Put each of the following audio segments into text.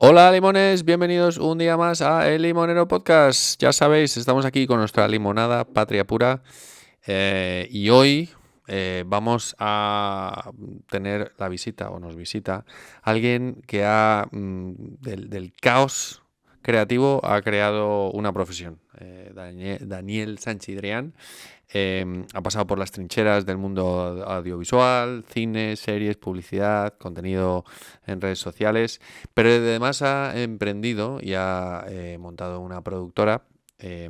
Hola limones, bienvenidos un día más a El Limonero Podcast. Ya sabéis, estamos aquí con nuestra limonada Patria Pura y hoy vamos a tener la visita o nos visita alguien que del caos creativo ha creado una profesión. Daniel Sanchidrián ha pasado por las trincheras del mundo audiovisual, cine, series, publicidad, contenido en redes sociales, pero además ha emprendido y ha montado una productora eh,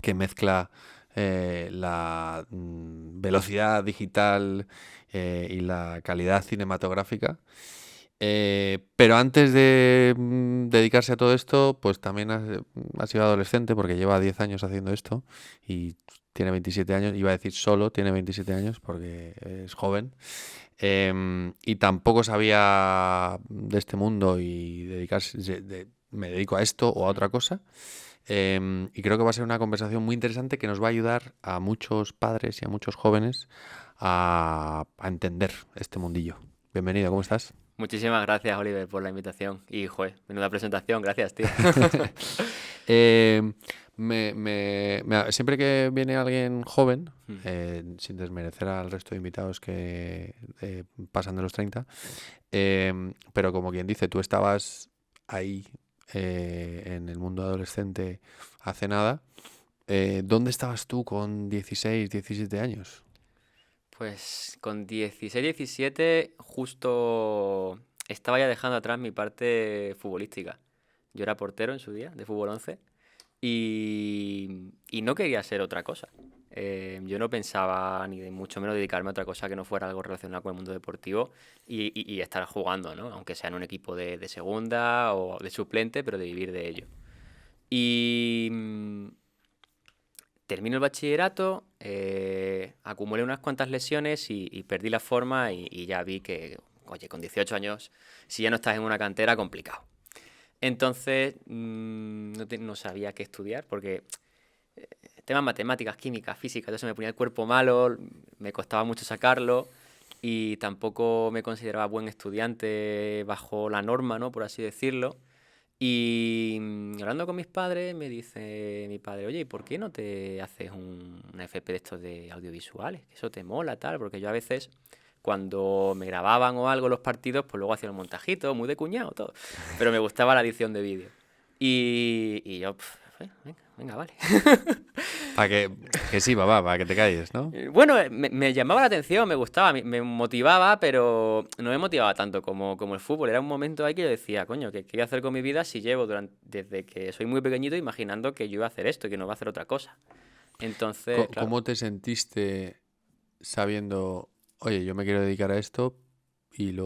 que mezcla la velocidad digital y la calidad cinematográfica. Pero antes de dedicarse a todo esto, pues también ha sido adolescente porque lleva 10 años haciendo esto y tiene 27 años. Iba a decir solo tiene 27 años porque es joven. Y tampoco sabía de este mundo y me dedico a esto o a otra cosa. Y creo que va a ser una conversación muy interesante que nos va a ayudar a muchos padres y a muchos jóvenes a entender este mundillo. Bienvenido, ¿cómo estás? Muchísimas gracias, Oliver, por la invitación. Y, joder, menuda presentación, gracias, tío. Eh, Siempre que viene alguien joven, Mm. sin desmerecer al resto de invitados que pasan de los 30, pero como quien dice, tú estabas ahí en el mundo adolescente hace nada. ¿Dónde estabas tú con 16, 17 años? Pues con 16, 17, justo estaba ya dejando atrás mi parte futbolística. Yo era portero en su día, de fútbol 11, y no quería ser otra cosa. Yo no pensaba ni de mucho menos dedicarme a otra cosa que no fuera algo relacionado con el mundo deportivo y estar jugando, ¿no? Aunque sea en un equipo de segunda o de suplente, pero de vivir de ello. Y termino el bachillerato, acumulé unas cuantas lesiones y perdí la forma y ya vi que, oye, con 18 años, si ya no estás en una cantera, complicado. Entonces, no sabía qué estudiar porque temas matemáticas, química, física, entonces me ponía el cuerpo malo, me costaba mucho sacarlo y tampoco me consideraba buen estudiante bajo la norma, ¿no? Por así decirlo. Y hablando con mis padres, me dice mi padre, oye, ¿y por qué no te haces una FP de estos de audiovisuales? Que eso te mola, tal, porque yo a veces, cuando me grababan o algo los partidos, pues luego hacía un montajito, muy de cuñado, todo. Pero me gustaba la edición de vídeo. Y yo, venga, vale. Para que sí, papá, para que te calles, ¿no? Bueno, me llamaba la atención, me gustaba, me motivaba, pero no me motivaba tanto como el fútbol. Era un momento ahí que yo decía, coño, ¿qué voy a hacer con mi vida si llevo desde que soy muy pequeñito imaginando que yo iba a hacer esto y que no iba a hacer otra cosa? Entonces, claro, ¿Cómo te sentiste sabiendo, oye, yo me quiero dedicar a esto y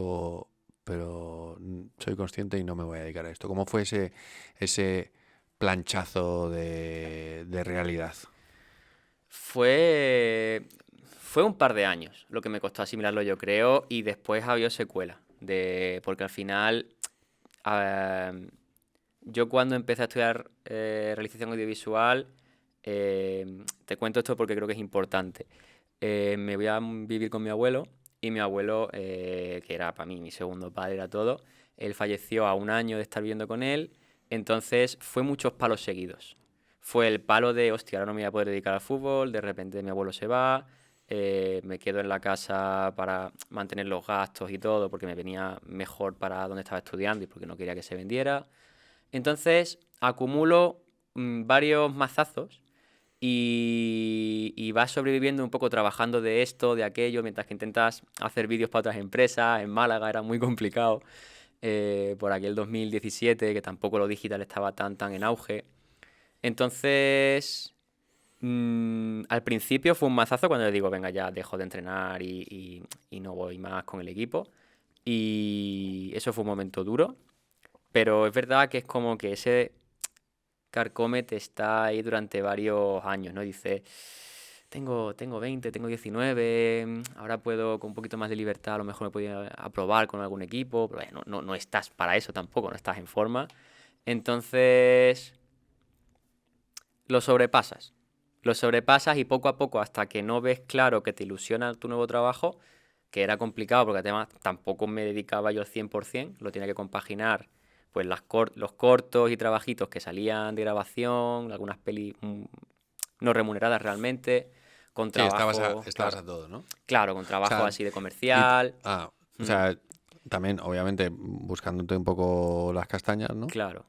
pero soy consciente y no me voy a dedicar a esto? ¿Cómo fue ese planchazo de realidad? fue, fue un par de años lo que me costó asimilarlo, yo creo, y después había secuela, porque al final, ah, yo cuando empecé a estudiar realización audiovisual, te cuento esto porque creo que es importante. Me voy a vivir con mi abuelo y mi abuelo, que era para mí mi segundo padre, era todo, él falleció a un año de estar viviendo con él, entonces fue muchos palos seguidos. Fue el palo de, hostia, ahora no me voy a poder dedicar al fútbol, de repente mi abuelo se va, me quedo en la casa para mantener los gastos y todo, porque me venía mejor para donde estaba estudiando y porque no quería que se vendiera. Entonces acumulo varios mazazos y vas sobreviviendo un poco trabajando de esto, de aquello, mientras que intentas hacer vídeos para otras empresas. En Málaga era muy complicado por aquel 2017, que tampoco lo digital estaba tan en auge. Entonces, al principio fue un mazazo cuando le digo, venga, ya dejo de entrenar y no voy más con el equipo. Y eso fue un momento duro, pero es verdad que es como que ese Carcomet está ahí durante varios años, ¿no? Dice, tengo 20, tengo 19, ahora puedo con un poquito más de libertad, a lo mejor me puedo aprobar con algún equipo, pero no estás para eso tampoco, no estás en forma. Entonces, lo sobrepasas. Lo sobrepasas y poco a poco, hasta que no ves claro que te ilusiona tu nuevo trabajo, que era complicado porque además tampoco me dedicaba yo al 100%, lo tenía que compaginar pues los cortos y trabajitos que salían de grabación, algunas pelis no remuneradas realmente, con Sí, trabajo, estabas claro, a todo, ¿no? O claro, con trabajo sea, así de y, comercial. o Mm, sea, también, obviamente, buscándote un poco las castañas, ¿no? claro.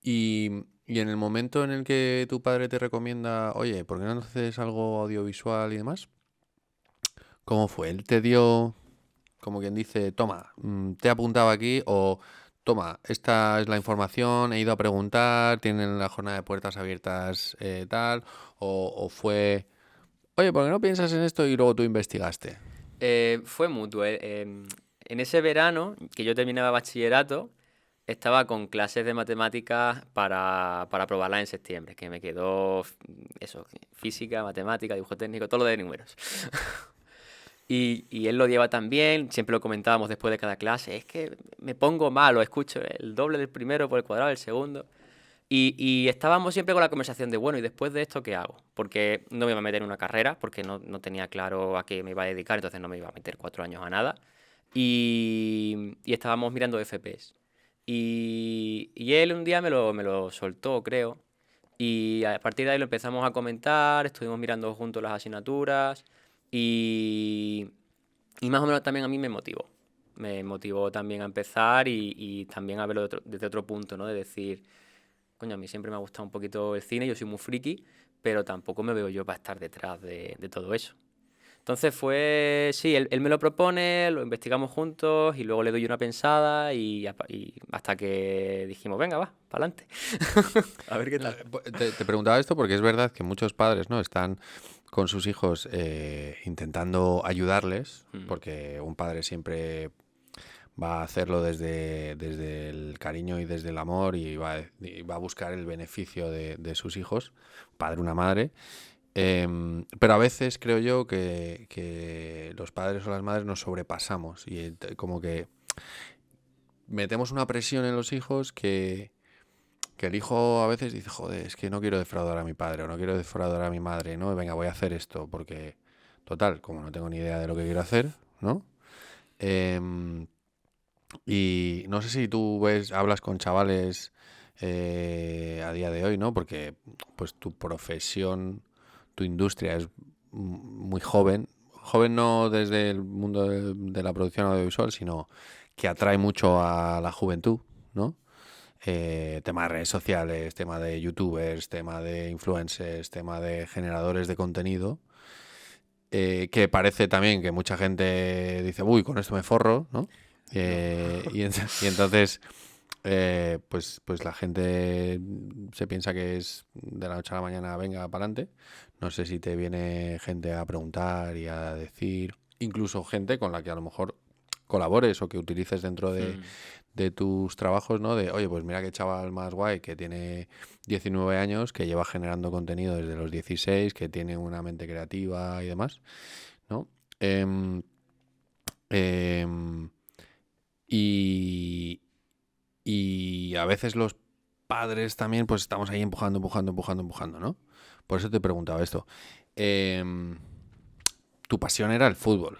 Y en el momento en el que tu padre te recomienda, oye, ¿por qué no haces algo audiovisual y demás? ¿Cómo fue? ¿Él te dio, como quien dice, toma, te he apuntado aquí o toma, esta es la información, he ido a preguntar, tienen la jornada de puertas abiertas tal, o fue, oye, ¿por qué no piensas en esto y luego tú investigaste? Fue mutuo. En ese verano, que yo terminaba bachillerato, estaba con clases de matemáticas para aprobarlas en septiembre, que me quedó eso, física, matemática, dibujo técnico, todo lo de números. Y él lo lleva también, siempre lo comentábamos después de cada clase, es que me pongo malo, escucho el doble del primero por el cuadrado del segundo. Y estábamos siempre con la conversación de, bueno, ¿y después de esto qué hago? Porque no me iba a meter en una carrera, porque no tenía claro a qué me iba a dedicar, entonces no me iba a meter 4 años a nada. Y estábamos mirando FPS. Y él un día me lo soltó, creo. Y a partir de ahí lo empezamos a comentar, estuvimos mirando juntos las asignaturas y, y más o menos también a mí me motivó. Me motivó también a empezar y también a verlo desde otro punto, ¿no? De decir, coño, a mí siempre me ha gustado un poquito el cine, yo soy muy friki, pero tampoco me veo yo para estar detrás de todo eso. Entonces fue, sí, él me lo propone, lo investigamos juntos y luego le doy una pensada y hasta que dijimos, venga, va, para adelante. A ver qué tal. Te preguntaba esto porque es verdad que muchos padres, ¿no? Están con sus hijos intentando ayudarles, Mm, porque un padre siempre va a hacerlo desde el cariño y desde el amor y va a buscar el beneficio de sus hijos, padre, una madre. Pero a veces creo yo que los padres o las madres nos sobrepasamos y como que metemos una presión en los hijos que el hijo a veces dice, joder, es que no quiero defraudar a mi padre o no quiero defraudar a mi madre, ¿no? Venga, voy a hacer esto porque, total, como no tengo ni idea de lo que quiero hacer, ¿no? Em, y no sé si tú hablas con chavales a día de hoy, ¿no? Porque pues tu profesión, tu industria es muy joven. Joven no desde el mundo de la producción audiovisual, sino que atrae mucho a la juventud, ¿no? Tema de redes sociales, tema de youtubers, tema de influencers, tema de generadores de contenido, que parece también que mucha gente dice, uy, con esto me forro, ¿no? no. Y entonces, pues la gente se piensa que es de la noche a la mañana, venga, para adelante. No sé si te viene gente a preguntar y a decir, incluso gente con la que a lo mejor colabores o que utilices dentro Mm. de tus trabajos, ¿no? De, oye, pues mira qué chaval más guay que tiene 19 años, que lleva generando contenido desde los 16, que tiene una mente creativa y demás, ¿no? Em, em, y, y a veces los padres también, pues estamos ahí empujando, empujando, empujando, empujando, ¿no? Por eso te preguntaba esto. Em, Tu pasión era el fútbol.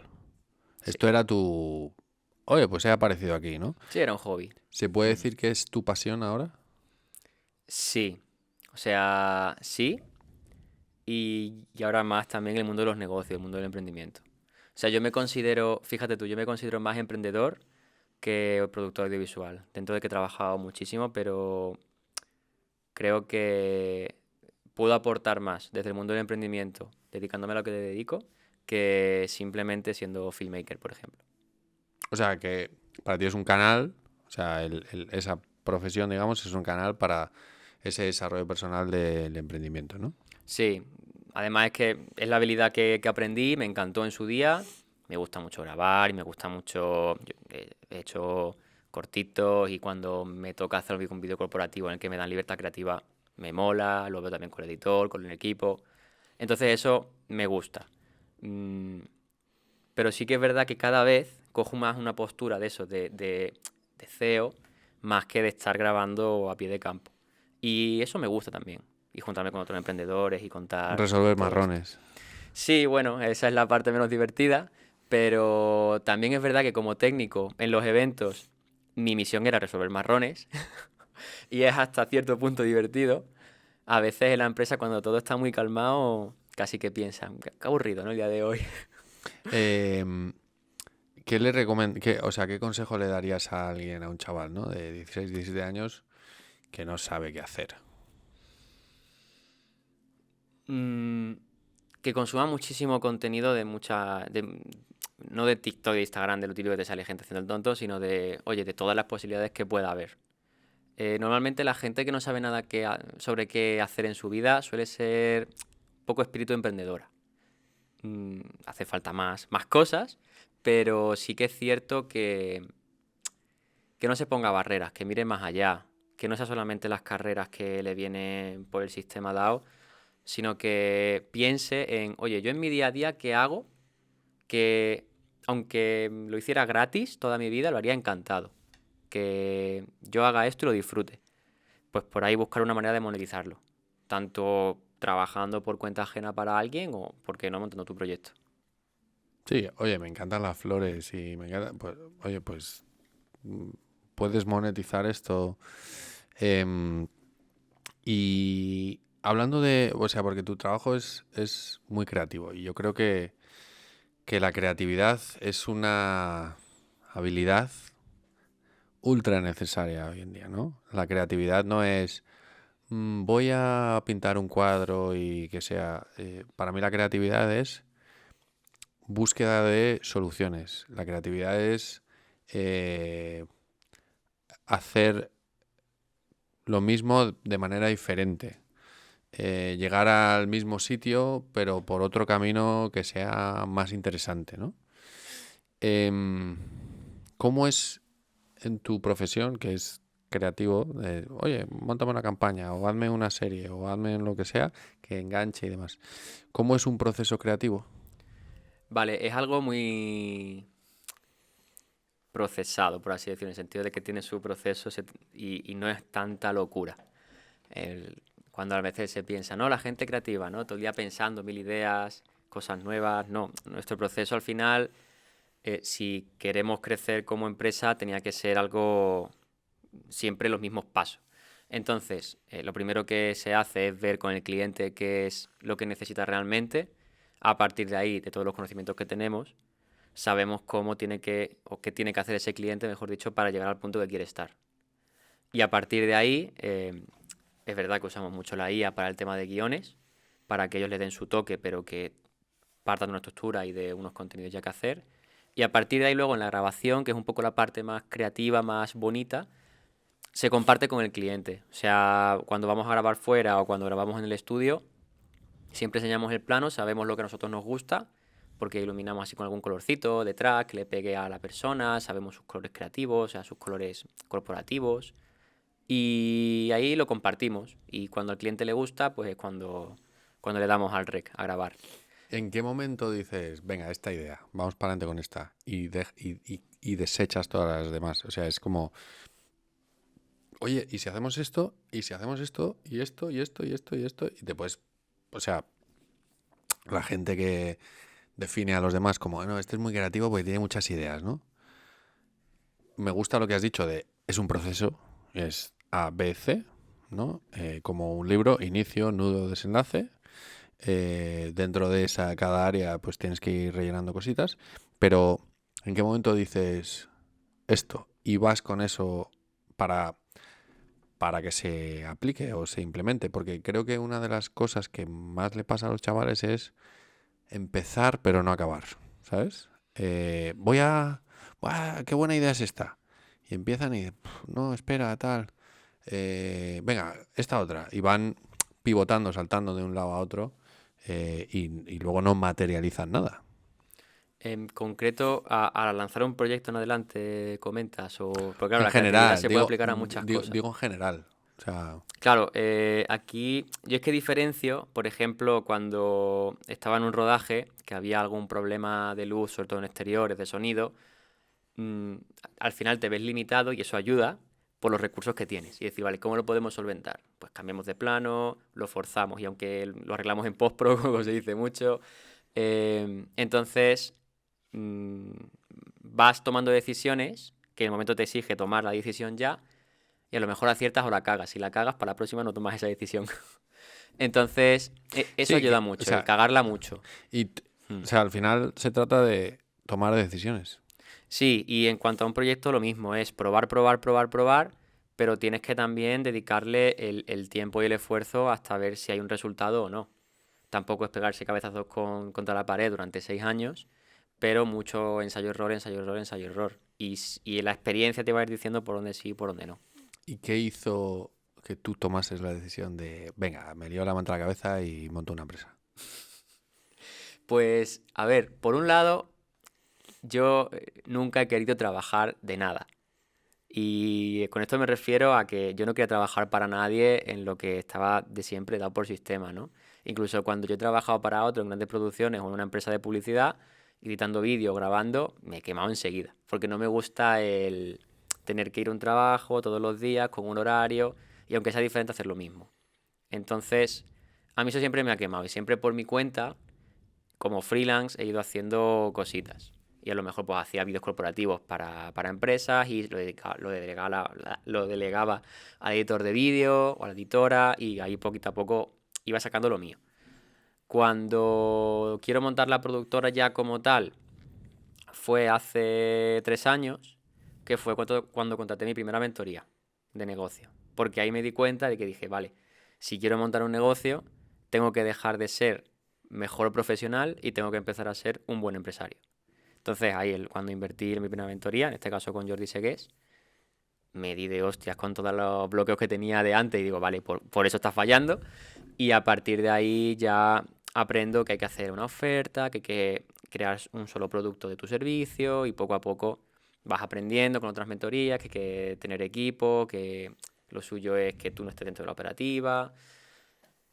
Sí, Esto era tu... Oye, pues he aparecido aquí, ¿no? sí, era un hobby. ¿Se puede Mm. decir que es tu pasión ahora? Sí, o sea, sí, y ahora más también el mundo de los negocios, el mundo del emprendimiento. O sea, yo me considero, fíjate tú, yo me considero más emprendedor que productor audiovisual, dentro de que he trabajado muchísimo, pero creo que puedo aportar más desde el mundo del emprendimiento, dedicándome a lo que me dedico, que simplemente siendo filmmaker, por ejemplo. O sea, que para ti es un canal, o sea, esa profesión, digamos, es un canal para ese desarrollo personal del emprendimiento, ¿no? Sí, además es que es la habilidad que aprendí, me encantó en su día, me gusta mucho grabar y me gusta mucho, he hecho cortitos y cuando me toca hacer un vídeo corporativo en el que me dan libertad creativa, me mola, lo veo también con el editor, con el equipo, entonces eso me gusta. Mm, pero sí que es verdad que cada vez cojo más una postura de eso, de CEO, más que de estar grabando a pie de campo. Y eso me gusta también. Y juntarme con otros emprendedores y contar Resolver todo esto. marrones. Sí, bueno, esa es la parte menos divertida, pero también es verdad que como técnico en los eventos mi misión era resolver marrones y es hasta cierto punto divertido. A veces en la empresa cuando todo está muy calmado casi que piensan, qué aburrido, ¿no? El día de hoy. Em, ¿Qué le o sea, qué consejo le darías a alguien, a un chaval, ¿no? De 16, 17 años que no sabe qué hacer? Mm, que consuma muchísimo contenido no de TikTok e Instagram, de lo típico que te sale gente haciendo el tonto, sino oye, de todas las posibilidades que pueda haber. Normalmente la gente que no sabe nada sobre qué hacer en su vida suele ser poco espíritu emprendedora. Hace falta más cosas, pero sí que es cierto que no se ponga barreras, que mire más allá, que no sea solamente las carreras que le vienen por el sistema dado, sino que piense en, oye, yo en mi día a día, ¿qué hago? Que aunque lo hiciera gratis toda mi vida, lo haría encantado. Que yo haga esto y lo disfrute. Pues por ahí buscar una manera de monetizarlo. Tanto trabajando por cuenta ajena para alguien o, ¿por qué no?, montando tu proyecto. Sí, oye, me encantan las flores y me encanta, pues, oye, pues mm, puedes monetizar esto. Em, y hablando de, o sea, porque tu trabajo es muy creativo y yo creo que la creatividad es una habilidad ultra necesaria hoy en día, ¿no? La creatividad no es voy a pintar un cuadro y que sea... para mí la creatividad es búsqueda de soluciones. La creatividad es eh, hacer lo mismo de manera diferente. Llegar al mismo sitio, pero por otro camino que sea más interesante, ¿no? Em, ¿Cómo es en tu profesión, que es creativo, oye, montame una campaña, o hazme una serie, o hazme lo que sea, que enganche y demás? ¿Cómo es un proceso creativo? Vale, es algo muy procesado, por así decirlo, en el sentido de que tiene su proceso y no es tanta locura. Cuando a veces se piensa, no, la gente creativa, ¿no? Todo el día pensando mil ideas, cosas nuevas. No, nuestro proceso al final, si queremos crecer como empresa, tenía que ser algo siempre los mismos pasos. Entonces, lo primero que se hace es ver con el cliente qué es lo que necesita realmente. A partir de ahí, de todos los conocimientos que tenemos, sabemos cómo tiene que, o qué tiene que hacer ese cliente, mejor dicho, para llegar al punto que quiere estar. Y a partir de ahí, es verdad que usamos mucho la IA para el tema de guiones, para que ellos le den su toque, pero que partan de una estructura y de unos contenidos ya que hacer. Y a partir de ahí luego en la grabación, que es un poco la parte más creativa, más bonita, se comparte con el cliente. O sea, cuando vamos a grabar fuera o cuando grabamos en el estudio, siempre enseñamos el plano, sabemos lo que a nosotros nos gusta, porque iluminamos así con algún colorcito detrás que le pegue a la persona, sabemos sus colores creativos, o sea, sus colores corporativos. Y ahí lo compartimos. Y cuando al cliente le gusta, pues es cuando le damos al rec a grabar. ¿En qué momento dices, venga, esta idea, vamos para adelante con esta, y desechas todas las demás? O sea, es como, oye, ¿y si hacemos esto? ¿Y si hacemos esto? ¿Y esto? ¿Y esto? ¿Y esto? ¿Y esto? Y te puedes, o sea, la gente que define a los demás como, bueno, este es muy creativo porque tiene muchas ideas, ¿no? Me gusta lo que has dicho de, es un proceso, es A, B, C, ¿no? Como un libro, inicio, nudo, desenlace. Dentro de esa, cada área, pues tienes que ir rellenando cositas. Pero, ¿en qué momento dices esto? Y vas con eso para, para que se aplique o se implemente. Porque creo que una de las cosas que más le pasa a los chavales es empezar pero no acabar, ¿sabes? Qué buena idea es esta. Y empiezan y, no, espera, tal. Venga, esta otra. Y van pivotando, saltando de un lado a otro y luego no materializan nada. En concreto, a lanzar un proyecto en adelante, comentas, o porque claro, En la creatividad general, se puede aplicar a muchas cosas. digo en general. O sea, Claro, aquí yo es que diferencio, por ejemplo, cuando estaba en un rodaje, que había algún problema de luz, sobre todo en exteriores, de sonido, mm, al final te ves limitado y eso ayuda por los recursos que tienes. Y decir, vale, ¿cómo lo podemos solventar? Pues cambiamos de plano, lo forzamos y aunque lo arreglamos en postpro, como se dice mucho, entonces mm, vas tomando decisiones que el momento te exige tomar la decisión ya y a lo mejor aciertas o la cagas. Si la cagas, para la próxima no tomas esa decisión. Entonces, eso Sí, ayuda o mucho, el sea, cagarla mucho. y, Mm. o sea, al final se trata de tomar decisiones. Sí, y en cuanto a un proyecto lo mismo, es probar, probar, probar, probar, pero tienes que también dedicarle el tiempo y el esfuerzo hasta ver si hay un resultado o no. Tampoco es pegarse cabezazos contra la pared durante 6 años, pero mucho ensayo-error, ensayo-error, ensayo-error. Y la experiencia te va a ir diciendo por dónde sí y por dónde no. ¿Y qué hizo que tú tomases la decisión de, venga, me lío la manta a la cabeza y monto una empresa? Pues, a ver, por un lado, yo nunca he querido trabajar de nada. Y con esto me refiero a que yo no quería trabajar para nadie en lo que estaba de siempre dado por sistema, ¿no? Incluso cuando yo he trabajado para otro en grandes producciones o en una empresa de publicidad, editando vídeo, grabando, me he quemado enseguida. Porque no me gusta el tener que ir a un trabajo todos los días con un horario y aunque sea diferente hacer lo mismo. Entonces, a mí eso siempre me ha quemado y siempre por mi cuenta como freelance he ido haciendo cositas. Y a lo mejor pues hacía vídeos corporativos para empresas y lo delegaba al editor de vídeo o a la editora y ahí poquito a poco iba sacando lo mío. Cuando quiero montar la productora ya como tal, fue hace 3 años, que fue cuando contraté mi primera mentoría de negocio. Porque ahí me di cuenta de que dije, vale, si quiero montar un negocio, tengo que dejar de ser mejor profesional y tengo que empezar a ser un buen empresario. Entonces ahí cuando invertí en mi primera mentoría, en este caso con Jordi Segués, me di de hostias con todos los bloqueos que tenía de antes y digo, vale, por eso está fallando. Y a partir de ahí ya aprendo que hay que hacer una oferta, que hay que crear un solo producto de tu servicio y poco a poco vas aprendiendo con otras mentorías, que hay que tener equipo, que lo suyo es que tú no estés dentro de la operativa.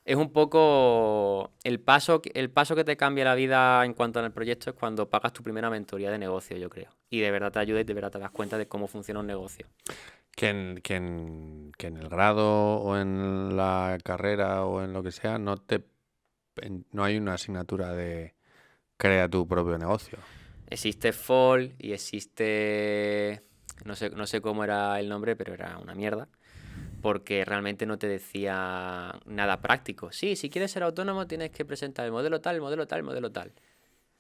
Es un poco el paso que te cambia la vida en cuanto al proyecto es cuando pagas tu primera mentoría de negocio, yo creo. Y de verdad te ayuda y de verdad te das cuenta de cómo funciona un negocio. Que en el grado o en la carrera o en lo que sea no hay una asignatura de crea tu propio negocio. Existe Fall y existe... No sé cómo era el nombre, pero era una mierda. Porque realmente no te decía nada práctico. Sí, si quieres ser autónomo tienes que presentar el modelo tal, el modelo tal, el modelo tal.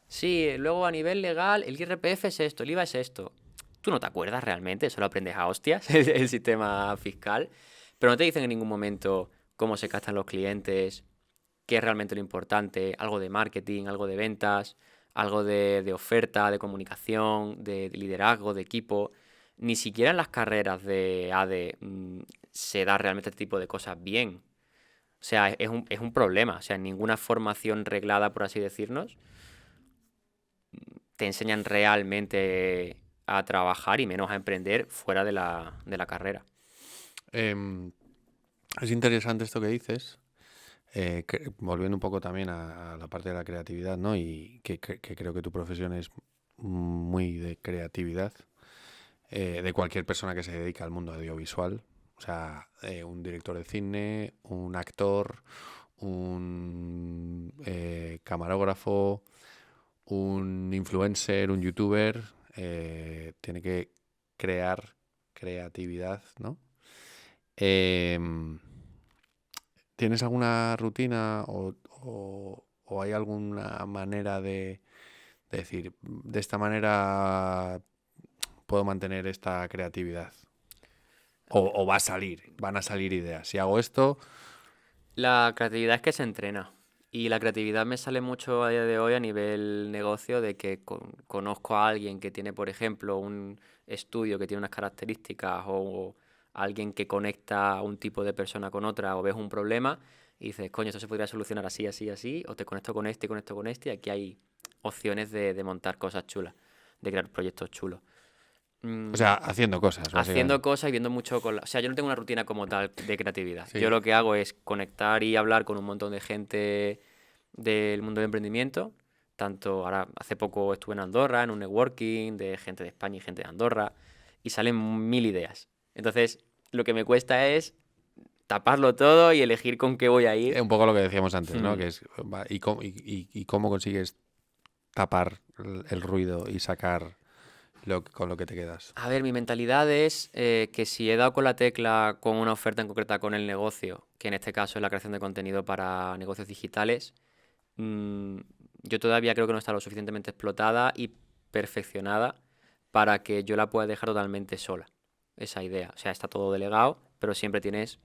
Sí, luego a nivel legal el IRPF es esto, el IVA es esto. Tú no te acuerdas realmente, solo aprendes a hostias el sistema fiscal. Pero no te dicen en ningún momento cómo se gastan los clientes, qué es realmente lo importante, algo de marketing, algo de ventas, algo de oferta, de comunicación, de liderazgo, de equipo. Ni siquiera en las carreras de ADE se da realmente este tipo de cosas bien. O sea, es un problema. O sea, en ninguna formación reglada, por así decirnos, te enseñan realmente a trabajar y menos a emprender fuera de la carrera. Em, es interesante esto que dices, volviendo un poco también a la parte de la creatividad, ¿no? Y que creo que tu profesión es muy de creatividad, de cualquier persona que se dedica al mundo audiovisual. O sea, un director de cine, un actor, un camarógrafo, un influencer, un youtuber, tiene que crear creatividad, ¿no? Em, ¿Tienes alguna rutina o hay alguna manera de decir, de esta manera puedo mantener esta creatividad? O van a salir ideas. Si hago esto, La creatividad es que se entrena. Y la creatividad me sale mucho a día de hoy a nivel negocio de que conozco a alguien que tiene, por ejemplo, un estudio que tiene unas características o alguien que conecta a un tipo de persona con otra o ves un problema y dices, coño, esto se podría solucionar así, así, así, o te conecto con este, conecto con este y aquí hay opciones de montar cosas chulas, de crear proyectos chulos. o Mm, sea, haciendo cosas, haciendo básicamente. cosas y viendo mucho con o sea, yo no tengo una rutina como tal de creatividad. Yo Sí. lo que hago es conectar y hablar con un montón de gente del mundo del emprendimiento. Tanto ahora, hace poco estuve en Andorra, en un networking de gente de España y gente de Andorra, y salen mil ideas. Entonces, lo que me cuesta es taparlo todo y elegir con qué voy a ir. Un poco lo que decíamos antes, ¿no? Hmm. Que es, ¿y cómo consigues tapar el ruido y sacar con lo que te quedas. A ver, mi mentalidad es que si he dado con la tecla con una oferta en concreta con el negocio, que en este caso es la creación de contenido para negocios digitales, mm, yo todavía creo que no está lo suficientemente explotada y perfeccionada para que yo la pueda dejar totalmente sola. Esa idea. O sea, está todo delegado, pero siempre tienes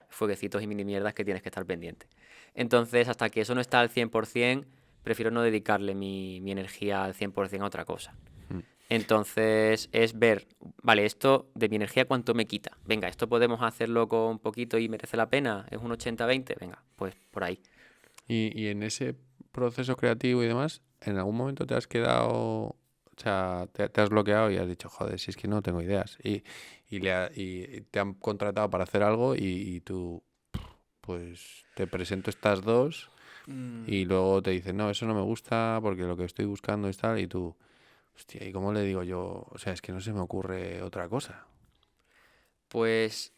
fueguecitos y mini mierdas que tienes que estar pendiente. Entonces, hasta que eso no está al 100%, prefiero no dedicarle mi energía al 100% a otra cosa. Mm. Entonces, es ver, vale, esto de mi energía, ¿cuánto me quita? Venga, esto podemos hacerlo con poquito y merece la pena. ¿Es un 80-20? Venga, pues por ahí. Y en ese proceso creativo y demás, ¿en algún momento te has quedado, o sea, te has bloqueado y has dicho, joder, si es que no tengo ideas? Y te han contratado para hacer algo y tú, pues, te presento estas dos y Mm, luego te dicen, no, eso no me gusta porque lo que estoy buscando es tal, y tú, hostia, ¿y cómo le digo yo? O sea, es que no se me ocurre otra cosa. Pues,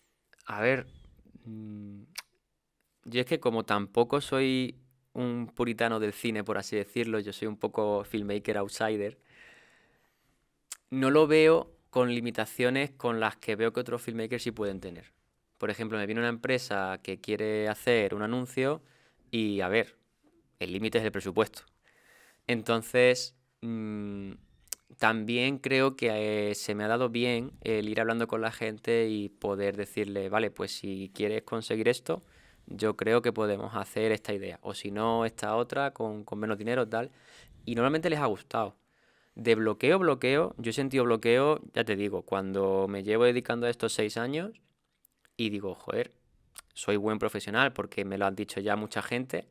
a ver, mm, yo es que como tampoco soy un puritano del cine, por así decirlo, yo soy un poco filmmaker outsider, no lo veo con limitaciones con las que veo que otros filmmakers sí pueden tener. Por ejemplo, me viene una empresa que quiere hacer un anuncio y, a ver, el límite es el presupuesto. Entonces, también creo que se me ha dado bien el ir hablando con la gente y poder decirle, vale, pues si quieres conseguir esto, yo creo que podemos hacer esta idea. O si no, esta otra con menos dinero, tal. Y normalmente les ha gustado. De bloqueo, yo he sentido bloqueo, ya te digo, cuando me llevo dedicando a estos 6 años y digo, joder, soy buen profesional porque me lo han dicho ya mucha gente,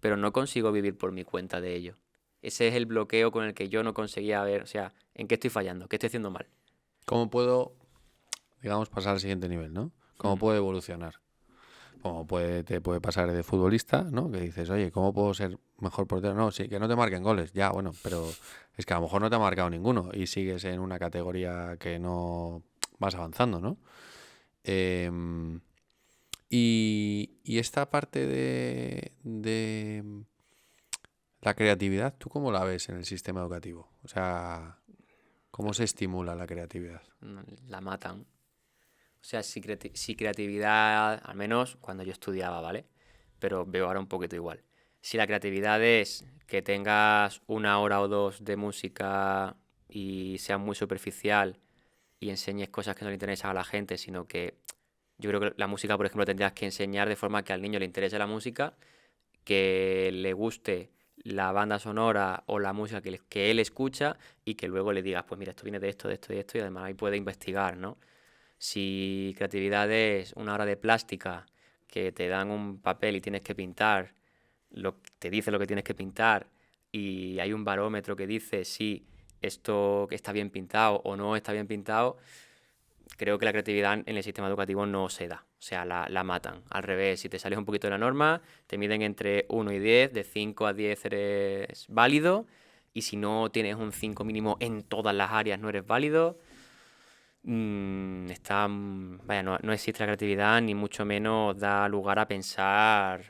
pero no consigo vivir por mi cuenta de ello. Ese es el bloqueo con el que yo no conseguía ver, o sea, en qué estoy fallando, qué estoy haciendo mal. ¿Cómo puedo, digamos, pasar al siguiente nivel, ¿no? ¿Cómo Mm, puedo evolucionar? Te puede pasar de futbolista, ¿no? Que dices, oye, ¿cómo puedo ser mejor portero? No, sí, que no te marquen goles, ya, bueno, pero es que a lo mejor no te ha marcado ninguno y sigues en una categoría que no vas avanzando, ¿no? Em, y esta parte de la creatividad, ¿tú cómo la ves en el sistema educativo? O sea, ¿cómo se estimula la creatividad? La matan. O sea, si creatividad, al menos cuando yo estudiaba, ¿vale? Pero veo ahora un poquito igual. Si la creatividad es que tengas 1 hora o 2 de música y sea muy superficial y enseñes cosas que no le interesan a la gente, sino que yo creo que la música, por ejemplo, tendrías que enseñar de forma que al niño le interese la música, que le guste la banda sonora o la música que él escucha y que luego le digas, pues mira, esto viene de esto, de esto y esto, y además ahí puede investigar, ¿no? Si creatividad es 1 hora de plástica, que te dan un papel y tienes que pintar, te dice lo que tienes que pintar y hay un barómetro que dice si esto está bien pintado o no está bien pintado, creo que la creatividad en el sistema educativo no se da. O sea, la matan. Al revés, si te sales un poquito de la norma, te miden entre 1 y 10, de 5 a 10 eres válido, y si no tienes un 5 mínimo en todas las áreas no eres válido. Vaya, no existe la creatividad, ni mucho menos da lugar a pensar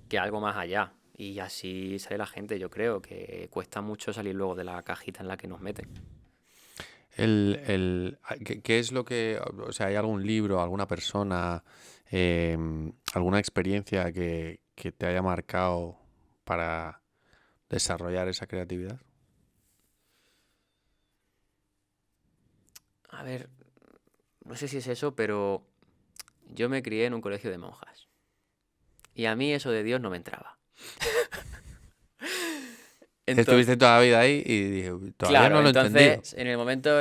que algo más allá. Y así sale la gente, yo creo, que cuesta mucho salir luego de la cajita en la que nos meten. ¿Qué es lo que, o sea, hay algún libro, alguna persona, alguna experiencia que te haya marcado para desarrollar esa creatividad? A ver, no sé si es eso, pero yo me crié en un colegio de monjas. Y a mí eso de Dios no me entraba. Entonces, Estuviste toda la vida ahí y dije, todavía claro, no lo he entendido. entonces en el momento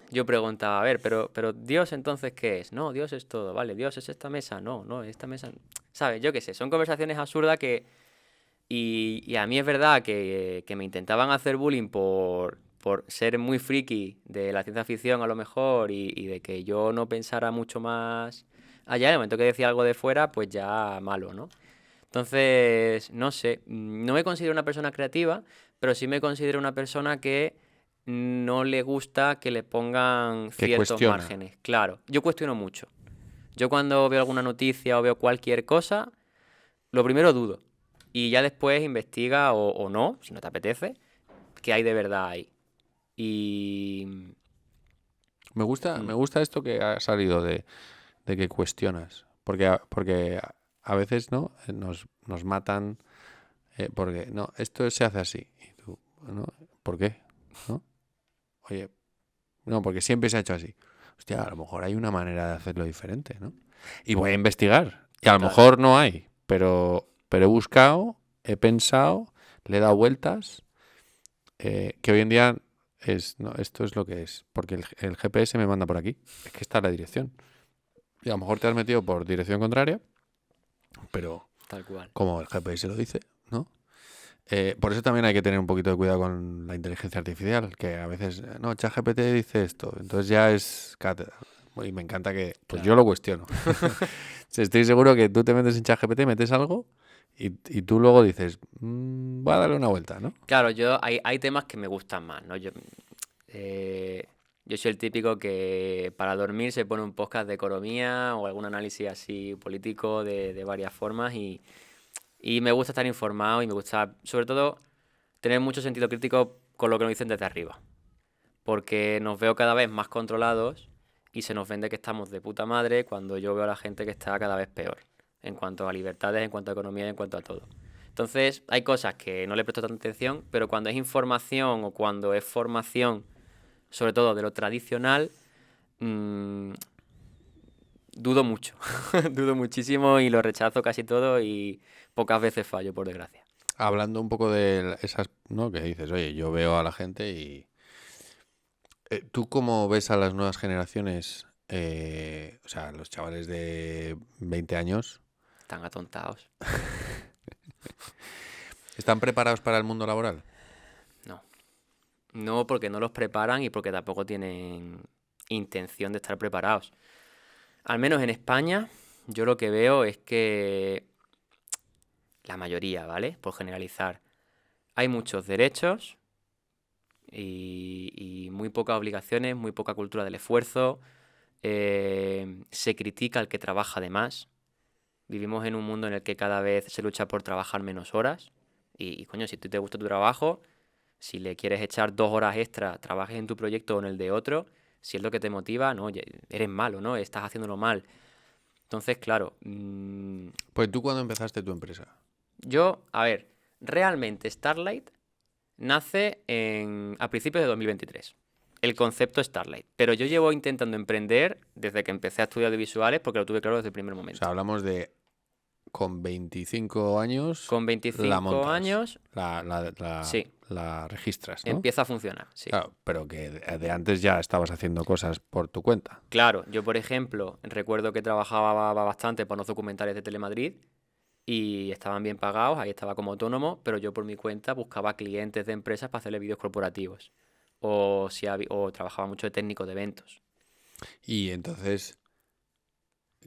yo preguntaba, a ver, pero Dios entonces ¿qué es? No, Dios es todo, vale, Dios es esta mesa, no, no, esta mesa, ¿sabes? Yo qué sé, son conversaciones absurdas que... Y a mí es verdad que me intentaban hacer bullying por ser muy friki de la ciencia ficción a lo mejor y de que yo no pensara mucho más allá. En el momento que decía algo de fuera, pues ya malo, ¿no? Entonces, no sé, no me considero una persona creativa, pero sí me considero una persona que no le gusta que le pongan Que ciertos cuestiona. márgenes. Claro, yo cuestiono mucho. Yo cuando veo alguna noticia o veo cualquier cosa, lo primero dudo. Y ya después investiga o no, si no te apetece, qué hay de verdad ahí. Y... Me gusta esto que ha salido de que cuestionas. Porque a veces, ¿no? Nos matan porque, no, esto se hace así. Y tú, ¿no? ¿Por qué? ¿No? Oye, no, porque siempre se ha hecho así. Hostia, a lo mejor hay una manera de hacerlo diferente, ¿no? Y voy a investigar. Y a lo Total, mejor no hay, pero he buscado, he pensado, le he dado vueltas, que hoy en día no, esto es lo que es. Porque el GPS me manda por aquí. Es que está la dirección. Y a lo mejor te has metido por dirección contraria, pero tal cual. como el GPS lo dice, ¿no? Por eso también hay que tener un poquito de cuidado con la inteligencia artificial, que a veces, no, ChatGPT dice esto, entonces ya es cátedra. Y me encanta que, pues yo Claro. lo cuestiono. Estoy seguro que tú te metes en ChatGPT, metes algo y tú luego dices, voy a darle una vuelta, ¿no? Claro, hay temas que me gustan más, ¿no? Eh, yo soy el típico que para dormir se pone un podcast de economía o algún análisis así político de varias formas y me gusta estar informado y me gusta, sobre todo, tener mucho sentido crítico con lo que nos dicen desde arriba. Porque nos veo cada vez más controlados y se nos vende que estamos de puta madre cuando yo veo a la gente que está cada vez peor. En cuanto a libertades, en cuanto a economía, en cuanto a todo. Entonces, hay cosas que no le presto tanta atención, pero cuando es información o cuando es formación, sobre todo de lo tradicional, mmm, dudo mucho. Dudo muchísimo y lo rechazo casi todo y pocas veces fallo, por desgracia. Hablando un poco de esas, ¿no? Que dices, oye, yo veo a la gente y... ¿Tú cómo ves a las nuevas generaciones, o sea, los chavales de 20 años, Están atontados. están preparados para el mundo laboral? No. No porque no los preparan y porque tampoco tienen intención de estar preparados. Al menos en España, yo lo que veo es que la mayoría, ¿vale? Por generalizar, hay muchos derechos y muy pocas obligaciones, muy poca cultura del esfuerzo. Se critica al que trabaja de más. Vivimos en un mundo en el que cada vez se lucha por trabajar menos horas. Y coño, si tú te gusta tu trabajo, si le quieres echar 2 horas extra, trabajes en tu proyecto o en el de otro, si es lo que te motiva, no, eres malo, ¿no? Estás haciéndolo mal. Entonces, claro, Pues tú cuando empezaste tu empresa. yo, a ver, realmente Starlight nace a principios de 2023. El concepto Starlight. Pero yo llevo intentando emprender desde que empecé a estudiar audiovisuales porque lo tuve claro desde el primer O sea, momento. hablamos de con 25 años Con la 25 montas, años, sí, la registras, ¿no? empieza a funcionar, sí. Claro, pero que de antes ya estabas haciendo cosas por tu cuenta. Claro, yo por ejemplo recuerdo que trabajaba bastante para unos documentales de Telemadrid y estaban bien pagados, ahí estaba como autónomo, pero yo por mi cuenta buscaba clientes de empresas para hacerle vídeos corporativos. O trabajaba mucho de técnico de eventos. Y entonces,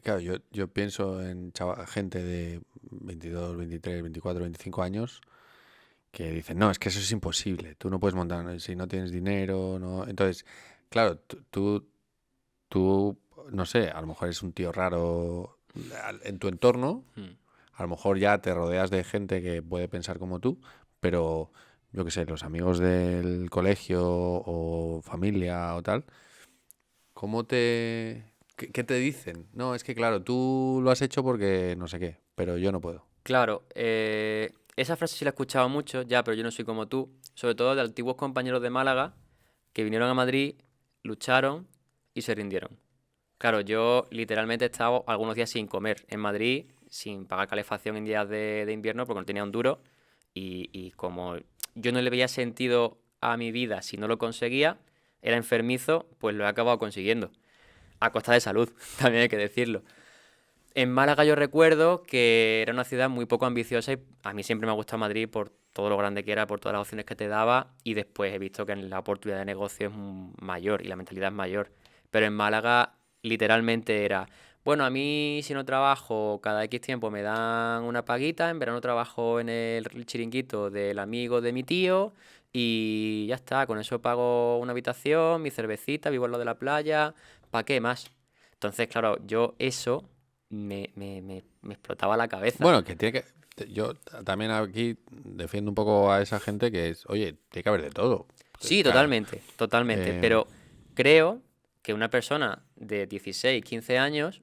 claro, yo pienso en gente de 22, 23, 24, 25 años que dicen, no, es que eso es imposible, tú no puedes montar, si no tienes dinero, no. Entonces, claro, tú, no sé, a lo mejor es un tío raro en tu entorno, Hmm. a lo mejor ya te rodeas de gente que puede pensar como tú, pero yo qué sé, los amigos del colegio o familia o tal, ¿qué te dicen? No, es que claro, tú lo has hecho porque no sé qué, pero yo no puedo. Claro, esa frase sí la he escuchado mucho, ya, pero yo no soy como tú. Sobre todo de antiguos compañeros de Málaga que vinieron a Madrid, lucharon y se rindieron. Claro, yo literalmente he estado algunos días sin comer en Madrid, sin pagar calefacción en días de invierno porque no tenía un duro. Y como yo no le veía sentido a mi vida si no lo conseguía, era enfermizo, pues lo he acabado consiguiendo. A costa de salud, también hay que decirlo. En Málaga yo recuerdo que era una ciudad muy poco ambiciosa y a mí siempre me ha gustado Madrid por todo lo grande que era, por todas las opciones que te daba y después he visto que la oportunidad de negocio es mayor y la mentalidad es mayor. Pero en Málaga literalmente era, bueno, a mí si no trabajo cada X tiempo me dan una paguita, en verano trabajo en el chiringuito del amigo de mi tío y ya está, con eso pago una habitación, mi cervecita, vivo al lado de la playa, ¿para qué más? Entonces, claro, yo eso me explotaba la cabeza. Bueno, que tiene que... Yo también aquí defiendo un poco a esa gente que es, oye, tiene que haber de todo. Sí, claro. totalmente. eh, Pero creo que una persona de 16, 15 años,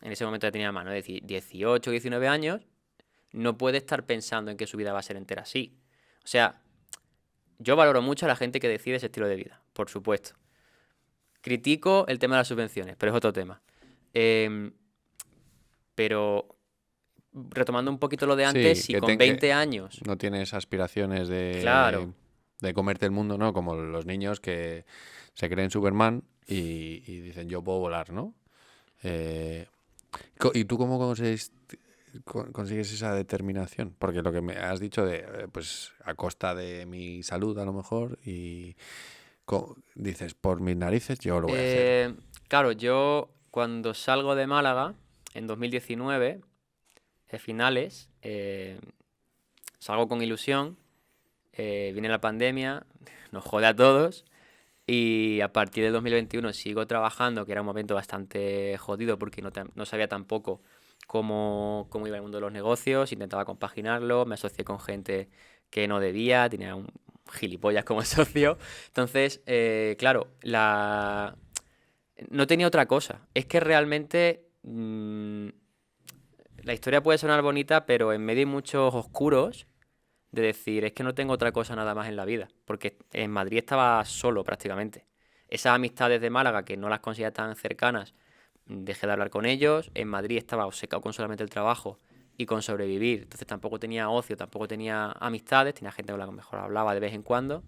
en ese momento ya tenía más, ¿no? 18, 19 años, no puede estar pensando en que su vida va a ser entera así. O sea, yo valoro mucho a la gente que decide ese estilo de vida, por supuesto. Critico el tema de las subvenciones, pero es otro tema. Em, pero retomando un poquito lo de antes, sí, si con 20 años, no tienes aspiraciones claro, de comerte el mundo, ¿no? Como los niños que se creen Superman y dicen yo puedo volar, ¿no? Eh, ¿Y tú cómo consigues esa determinación? Porque lo que me has dicho de, pues a costa de mi salud a lo mejor y dices, por mis narices yo lo voy a hacer. eh, claro, yo cuando salgo de Málaga, en 2019, finales, salgo con ilusión, viene la pandemia, nos jode a todos. Y a partir de 2021 sigo trabajando, que era un momento bastante jodido porque no sabía tampoco cómo iba el mundo de los negocios, intentaba compaginarlo, me asocié con gente que no debía, tenía un gilipollas como socio. Entonces, claro, no tenía otra cosa. Es que realmente la historia puede sonar bonita, pero en medio hay muchos oscuros de decir, es que no tengo otra cosa nada más en la vida, porque en Madrid estaba solo prácticamente. Esas amistades de Málaga, que no las conseguía tan cercanas, dejé de hablar con ellos. En Madrid estaba obcecado con solamente el trabajo y con sobrevivir. Entonces tampoco tenía ocio, tampoco tenía amistades, tenía gente con la que mejor hablaba de vez en cuando.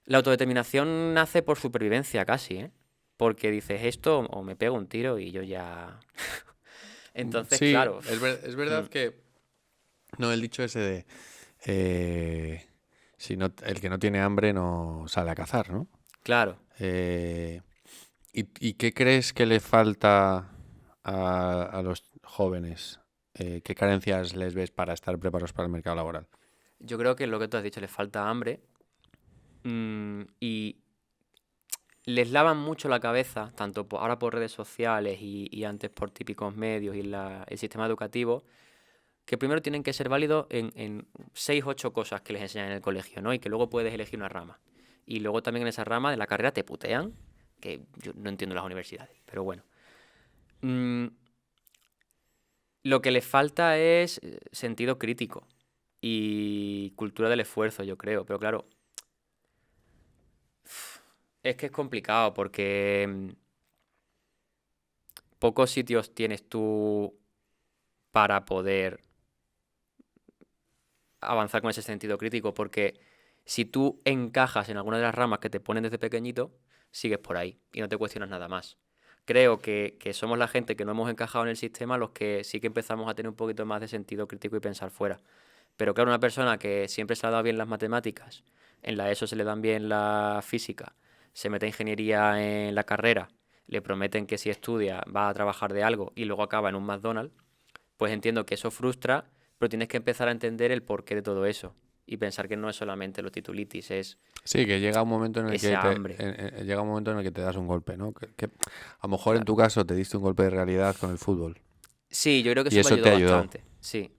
La autodeterminación nace por supervivencia casi, ¿eh? Porque dices esto o me pego un tiro y yo ya... Entonces, Sí, claro, es verdad que no el dicho ese de si no, el que no tiene hambre no sale a cazar, ¿no? claro. Eh, y qué crees que le falta a los jóvenes? ¿Qué carencias les ves para estar preparados para el mercado laboral? Yo creo que lo que tú has dicho, les falta hambre. Y les lavan mucho la cabeza, tanto ahora por redes sociales y antes por típicos medios y el sistema educativo, que primero tienen que ser válidos en 6 8 cosas que les enseñan en el colegio, ¿no? Y que luego puedes elegir una rama. Y luego también en esa rama de la carrera te putean, que yo no entiendo las universidades, pero bueno. Mm, lo que les falta es sentido crítico y cultura del esfuerzo, yo creo. Pero claro, es que es complicado porque pocos sitios tienes tú para poder avanzar con ese sentido crítico, porque si tú encajas en alguna de las ramas que te ponen desde pequeñito, sigues por ahí y no te cuestionas nada más. Creo que somos la gente que no hemos encajado en el sistema los que sí que empezamos a tener un poquito más de sentido crítico y pensar fuera. Pero claro, una persona que siempre se le ha dado bien las matemáticas, en la ESO se le dan bien la física, se mete a ingeniería en la carrera, le prometen que si estudia va a trabajar de algo y luego acaba en un McDonald's, pues entiendo que eso frustra, pero tienes que empezar a entender el porqué de todo eso y pensar que no es solamente los titulitis, es Sí, que llega un momento en el que esa hambre. llega un momento en el que te das un golpe, ¿no? Que a lo mejor en Claro. tu caso te diste un golpe de realidad con el fútbol Sí, yo creo que y eso me eso te ayudó ayudó. bastante. Sí,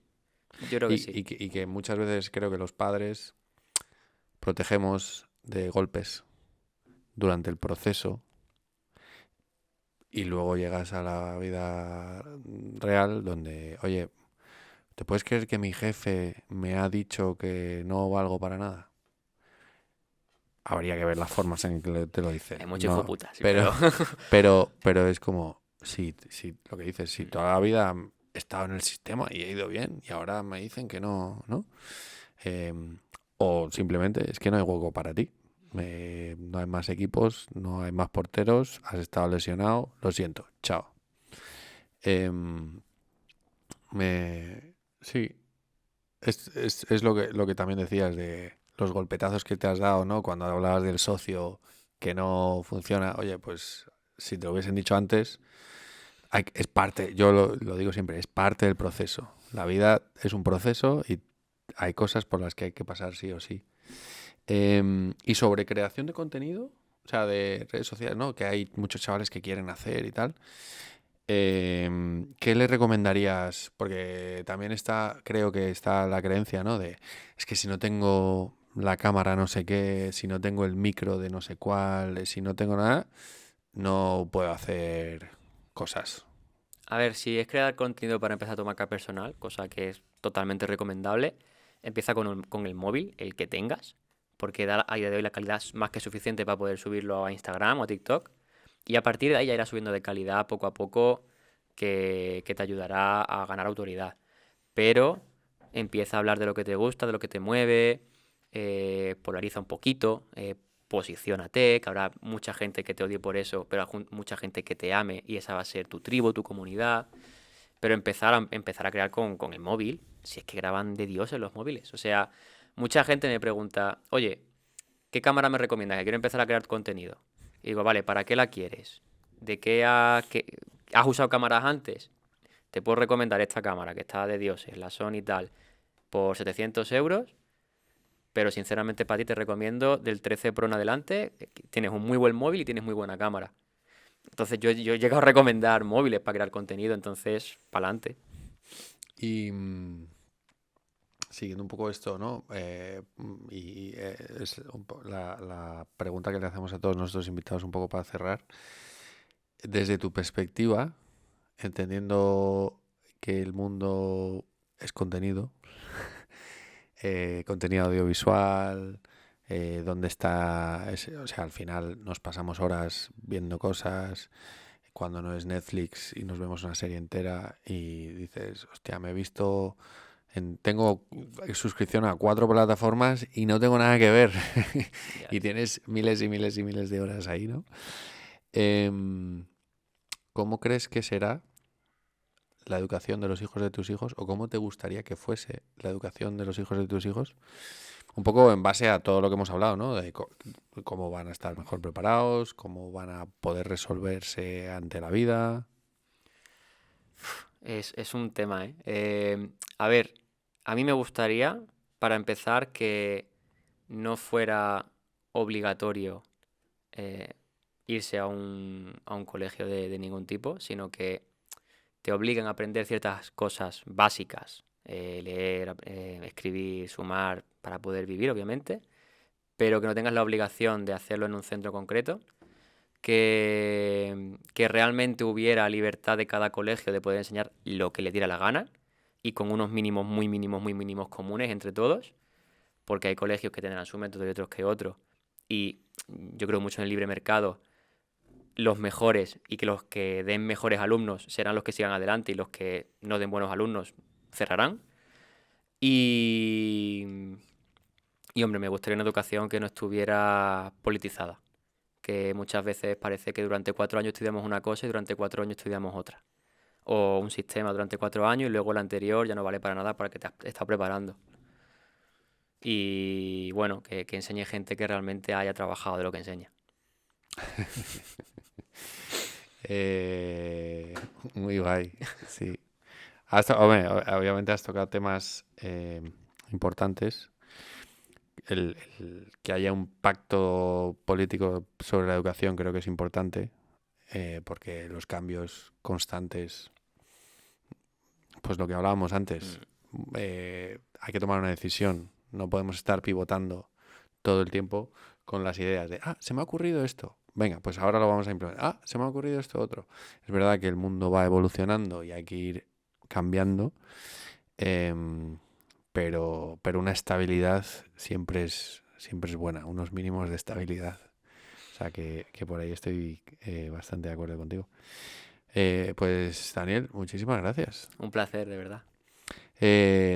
yo creo que sí. Y que muchas veces creo que los padres protegemos de golpes durante el proceso y luego llegas a la vida real donde, oye, ¿te puedes creer que mi jefe me ha dicho que no valgo para nada? Habría que ver las formas en que te lo dice. Hay mucho hijo No, puta, sí, pero... pero es como, si lo que dices, si toda la vida he estado en el sistema y he ido bien y ahora me dicen que no, ¿no? Em, o simplemente es que no hay hueco para ti. No hay más equipos, no hay más porteros, has estado lesionado, lo siento, chao. Em, sí, es lo que también decías de los golpetazos que te has dado, ¿no? Cuando hablabas del socio que no funciona, oye, pues si te lo hubiesen dicho antes, es parte, yo lo digo siempre, es parte del proceso. La vida es un proceso y hay cosas por las que hay que pasar sí o sí. Y sobre creación de contenido, o sea, de redes sociales, ¿no? Que hay muchos chavales que quieren hacer y tal. ¿Qué le recomendarías? Porque también está, creo que está la creencia, ¿no? De, es que si no tengo la cámara no sé qué, si no tengo el micro de no sé cuál, si no tengo nada, no puedo hacer cosas. A ver, si es crear contenido para empezar tu marca personal, cosa que es totalmente recomendable, empieza con el móvil, el que tengas, porque da a día de hoy la calidad es más que suficiente para poder subirlo a Instagram o a TikTok. Y a partir de ahí ya irás subiendo de calidad poco a poco, que te ayudará a ganar autoridad. Pero empieza a hablar de lo que te gusta, de lo que te mueve, polariza un poquito, posiciónate, que habrá mucha gente que te odie por eso, pero mucha gente que te ame y esa va a ser tu tribu, tu comunidad. Pero empezar a crear con el móvil, si es que graban de Dios en los móviles. O sea, mucha gente me pregunta, oye, ¿qué cámara me recomiendas? Que quiero empezar a crear contenido. Y digo, vale, ¿para qué la quieres? ¿Has usado cámaras antes? Te puedo recomendar esta cámara que está de dioses, la Sony y tal, por 700 euros, pero sinceramente para ti te recomiendo del 13 Pro en adelante, tienes un muy buen móvil y tienes muy buena cámara. Entonces yo he llegado a recomendar móviles para crear contenido, entonces, para adelante. Y siguiendo un poco esto, ¿no? Es la pregunta que le hacemos a todos nuestros invitados un poco para cerrar. Desde tu perspectiva, entendiendo que el mundo es contenido, contenido audiovisual, dónde está, o sea, al final nos pasamos horas viendo cosas, cuando no es Netflix y nos vemos una serie entera y dices, hostia, me he visto, tengo suscripción a 4 plataformas y no tengo nada que ver. Ya. Y tienes miles y miles y miles de horas ahí, ¿no? Em, ¿Cómo crees que será la educación de los hijos de tus hijos o cómo te gustaría que fuese la educación de los hijos de tus hijos? Un poco en base a todo lo que hemos hablado, ¿no? De cómo van a estar mejor preparados, cómo van a poder resolverse ante la vida. Es un tema, ¿eh? A ver, a mí me gustaría, para empezar, que no fuera obligatorio eh, irse a un colegio de ningún tipo, sino que te obliguen a aprender ciertas cosas básicas, leer, escribir, sumar, para poder vivir, obviamente, pero que no tengas la obligación de hacerlo en un centro concreto, que realmente hubiera libertad de cada colegio de poder enseñar lo que le diera la gana y con unos mínimos, muy mínimos comunes entre todos, porque hay colegios que tendrán su método y otros que otros. Y yo creo mucho en el libre mercado, los mejores y que los que den mejores alumnos serán los que sigan adelante y los que no den buenos alumnos cerrarán. Y, y hombre, me gustaría una educación que no estuviera politizada, que muchas veces parece que durante 4 años estudiamos una cosa y durante 4 años estudiamos otra. O un sistema durante 4 años y luego el anterior ya no vale para nada para que te estás preparando. Y bueno, que enseñe gente que realmente haya trabajado de lo que enseña. Eh, Muy guay, sí. Obviamente has tocado temas importantes. El que haya un pacto político sobre la educación creo que es importante, porque los cambios constantes, pues lo que hablábamos antes, Mm, hay que tomar una decisión. No podemos estar pivotando todo el tiempo con las ideas de, se me ha ocurrido esto. Venga, pues ahora lo vamos a implementar. Se me ha ocurrido esto otro. Es verdad que el mundo va evolucionando y hay que ir cambiando, em, pero una estabilidad siempre es buena, unos mínimos de estabilidad. O sea que por ahí estoy bastante de acuerdo contigo. Pues Daniel, muchísimas gracias. un placer, de verdad.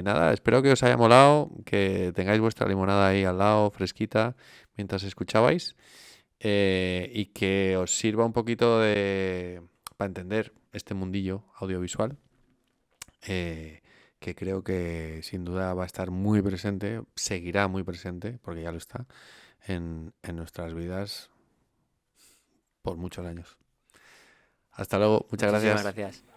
Nada, espero que os haya molado, que tengáis vuestra limonada ahí al lado, fresquita, mientras escuchabais, y que os sirva un poquito para entender este mundillo audiovisual, que creo que sin duda va a estar muy presente, seguirá muy presente, porque ya lo está, en nuestras vidas por muchos años. Hasta luego, muchas Muchísimas gracias. gracias.